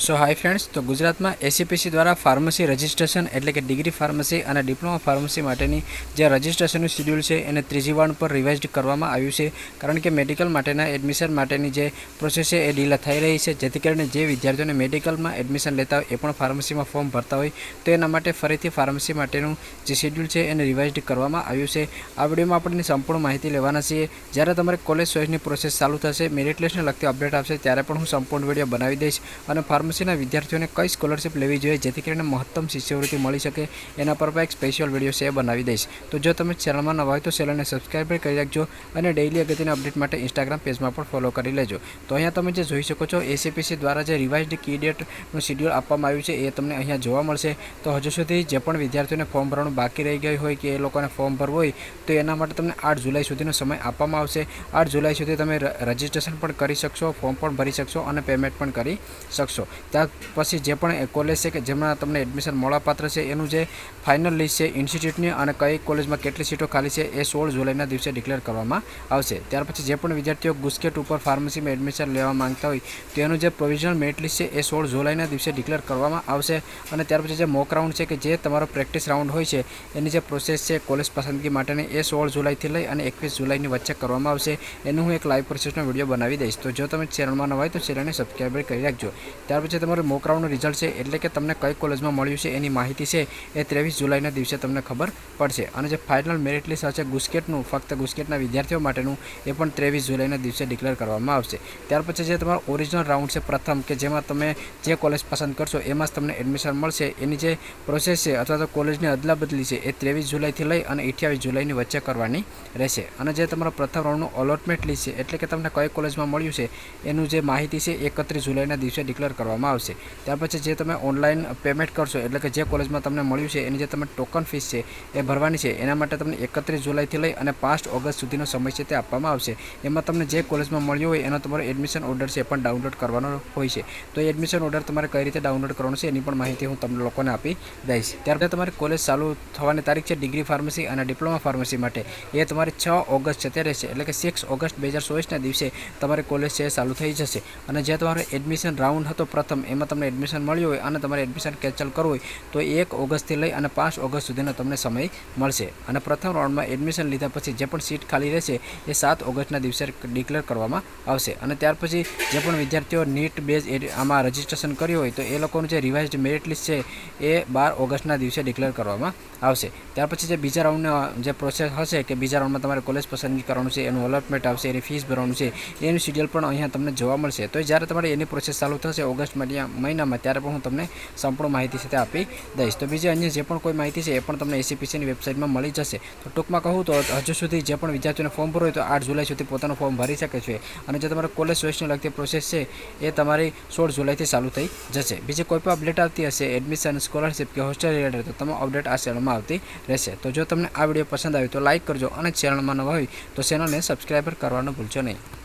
સો hi friends, તો ગુજરાતમાં ACPC દ્વારા ફાર્મસી રજિસ્ટ્રેશન એટલે કે ડિગ્રી ફાર્મસી અને ડિપ્લોમા ફાર્મસી માટેની જે રજિસ્ટ્રેશનનું શિડ્યુલ છે એને ત્રીજી વાર પર રિવાઇઝડ કરવામાં આવ્યું છે. કારણ કે મેડિકલ માટેના એડમિશન માટેની જે પ્રોસેસ છે એ ડીલા થઈ રહી છે, જેથી કરીને જે વિદ્યાર્થીઓને મેડિકલમાં એડમિશન લેતા હોય એ પણ ફાર્મસીમાં ફોર્મ ભરતા હોય તો એના માટે ફરીથી ફાર્મસી માટેનું જે શિડ્યુલ છે એને રિવાઇઝડ કરવામાં આવ્યું છે. આ વિડીયોમાં આપણે સંપૂર્ણ માહિતી લેવાના છીએ. જ્યારે તમારે કોલેજ ચોઇસની પ્રોસેસ ચાલુ થશે, મેરિટ લિસ્ટને લગતી અપડેટ આવશે ત્યારે પણ હું સંપૂર્ણ વિડીયો બનાવી દઈશ અને ફાર્મસીના વિદ્યાર્થીઓને કઈ સ્કોલરશિપ લેવી જોઈએ જેથી કરીને મહત્તમ શિષ્યવૃત્તિ મળી શકે એના પર એક સ્પેશિયલ વિડીયો છે બનાવી દઈશ. તો જો તમે ચેનલમાં નવા હોય તો ચેનલને સબસ્ક્રાઈબ કરી રાખજો અને ડેઇલી અગત્યના અપડેટ માટે ઇન્સ્ટાગ્રામ પેજમાં પણ ફોલો કરી લેજો. તો અહીંયા તમે જે જોઈ શકો છો, એસીપીસી દ્વારા જે રિવાઇઝડ કી ડેટનું શિડ્યુલ આપવામાં આવ્યું છે એ તમને અહીંયા જોવા મળશે. તો હજુ સુધી જે પણ વિદ્યાર્થીઓને ફોર્મ ભરવાનું બાકી રહી ગયું હોય કે એ લોકોને ફોર્મ ભરવું હોય તો એના માટે તમને 8 જુલાઈ સુધીનો સમય આપવામાં આવશે. 8 જુલાઈ સુધી તમે રજિસ્ટ્રેશન પણ કરી શકશો, ફોર્મ પણ ભરી શકશો અને પેમેન્ટ પણ કરી શકશો. ત્યાર પછી જે પણ કોલેજ છે કે જેમાં તમને એડમિશન મળવાપાત્ર છે એનું જે ફાઇનલ લિસ્ટ છે ઇન્સ્ટિટ્યૂટની અને કઈ કોલેજમાં કેટલી સીટો ખાલી છે એ 16 જુલાઈના દિવસે ડિક્લેર કરવામાં આવશે. ત્યાર પછી જે પણ વિદ્યાર્થીઓ ગુસ્કેટ ઉપર ફાર્મસીમાં એડમિશન લેવા માંગતા હોય તો એનું જે પ્રોવિઝનલ મેરિટ લિસ્ટ છે એ 16 જુલાઈના દિવસે ડિક્લેર કરવામાં આવશે. અને ત્યાર પછી જે મોક રાઉન્ડ છે કે જે તમારો પ્રેક્ટિસ રાઉન્ડ હોય છે એની જે પ્રોસેસ છે કોલેજ પસંદગી માટેની એ 16 જુલાઈથી લઈ અને 21 જુલાઈની વચ્ચે કરવામાં આવશે. એનું હું એક લાઈવ પ્રોસેસનો વિડીયો બનાવી દઈશ. તો જો તમે ચેનલમાં ન હોય તો ચેનલને સબસ્ક્રાઈબ કરી રાખજો. ત્યાર પછી તમારું મોક રાઉન્ડનું રિઝલ્ટ છે એટલે કે તમને કઈ કોલેજમાં મળ્યું છે એની માહિતી છે એ 23 જુલાઈના દિવસે તમને ખબર પડશે. અને જે ફાઇનલ મેરિટ લિસ્ટ હશે ગુસ્કેટનું, ફક્ત ગુસ્કેટના વિદ્યાર્થીઓ માટેનું, એ પણ 23 જુલાઈના દિવસે ડિક્લેર કરવામાં આવશે. ત્યાર પછી જે તમારો ઓરિજિનલ રાઉન્ડ છે પ્રથમ, કે જેમાં તમે જે કોલેજ પસંદ કરશો એમાં જ તમને એડમિશન મળશે, એની જે પ્રોસેસ છે અથવા તો કોલેજની અદલા બદલી છે એ 23 જુલાઈથી લઈ અને 28 જુલાઈની વચ્ચે કરવાની રહેશે. અને જે તમારો પ્રથમ રાઉન્ડનું અલોટમેન્ટ લિસ્ટ છે એટલે કે તમને કઈ કોલેજમાં મળ્યું છે એનું જે માહિતી છે 31 જુલાઈના દિવસે ડિક્લેર કરવામાં આવશે. ત્યાર પછી જે તમે ઓનલાઈન પેમેન્ટ કરશો એટલે કે જે કોલેજમાં તમને મળ્યું છે એની જે તમે ટોકન ફીસ છે એ ભરવાની છે એના માટે તમને 31 જુલાઈથી લઈ અને 5 ઓગસ્ટ સુધીનો સમય છે તે આપવામાં આવશે. એમાં તમને જે કોલેજમાં મળ્યું હોય એનો તમારો એડમિશન ઓર્ડર છે એ પણ ડાઉનલોડ કરવાનો હોય છે. તો એ એડમિશન ઓર્ડર તમારે કઈ રીતે ડાઉનલોડ કરવાનો છે એની પણ માહિતી હું તમને લોકોને આપી દઈશ. ત્યારબાદ તમારી કોલેજ ચાલુ થવાની તારીખ છે ડિગ્રી ફાર્મસી અને ડિપ્લોમા ફાર્મસી માટે એ તમારી 6 ઓગસ્ટ છે તે રહેશે. એટલે કે 6 ઓગસ્ટ 2024ના દિવસે તમારી કોલેજ છે ચાલુ થઈ જશે. અને જે તમારો એડમિશન રાઉન્ડ હતો પ્રથમ, એમાં તમને એડમિશન મળ્યું હોય અને તમારે એડમિશન કેન્સલ કરવું હોય તો 1 ઓગસ્ટથી લઈ અને 5 ઓગસ્ટ સુધીનો તમને સમય મળશે. અને પ્રથમ રાઉન્ડમાં એડમિશન લીધા પછી જે પણ સીટ ખાલી રહેશે એ 7 ઓગસ્ટના દિવસે ડિક્લેર કરવામાં આવશે. અને ત્યાર પછી જે પણ વિદ્યાર્થીઓ નીટ બેઝ આમાં રજિસ્ટ્રેશન કર્યું હોય તો એ લોકોનું જે રિવાઇઝડ મેરિટ લિસ્ટ છે એ 12 ઓગસ્ટના દિવસે ડિક્લેર કરવામાં આવશે. ત્યાર પછી જે બીજા રાઉન્ડના જે પ્રોસેસ હશે કે બીજા રાઉન્ડમાં તમારે કોલેજ પસંદગી કરવાનું છે, એનું અલોટમેન્ટ આવશે, એની ફીસ ભરવાનું છે, એનું શિડ્યુલ પણ અહીંયા તમને જોવા મળશે. તો જ્યારે તમારે એની પ્રોસેસ ચાલુ થશે ઓગસ્ટ મહિનામાં ત્યારે પણ હું તમને સંપૂર્ણ માહિતી સાથે આપી દઈશ. તો બીજી અન્ય જે પણ કોઈ માહિતી છે એ પણ તમને એસીપીસીની વેબસાઇટમાં મળી જશે. તો ટૂંકમાં કહું તો હજુ સુધી જે પણ વિદ્યાર્થીઓને ફોર્મ ભરવું હોય તો 8 જુલાઈ સુધી પોતાનું ફોર્મ ભરી શકે છે. અને જે તમારે કોલેજ ચોઇસને લગતી પ્રોસેસ છે એ તમારી 16 જુલાઈથી ચાલુ થઈ જશે. બીજી કોઈ પણ અપડેટ આવતી હશે એડમિશન, સ્કોલરશિપ કે હોસ્ટેલ રિલેટેડ તો તમે અપડેટ આ ચેનલમાં આવતી રહેશે. તો જો તમને આ વિડીયો પસંદ આવ્યો તો લાઇક કરજો અને ચેનલમાં નવા હોય તો ચેનલને સબસ્ક્રાઈબર કરવાનું ભૂલશો નહીં.